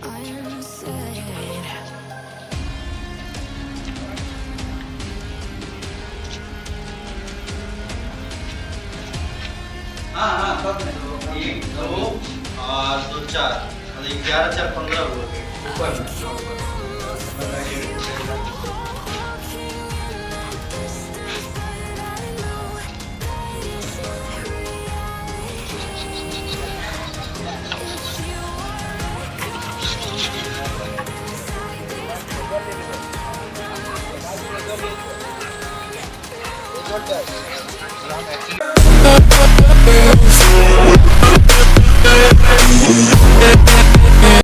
I'm sad. हाँ हाँ सब एक दो और दो चार मतलब 11 4 15 हो गए ऊपर What does?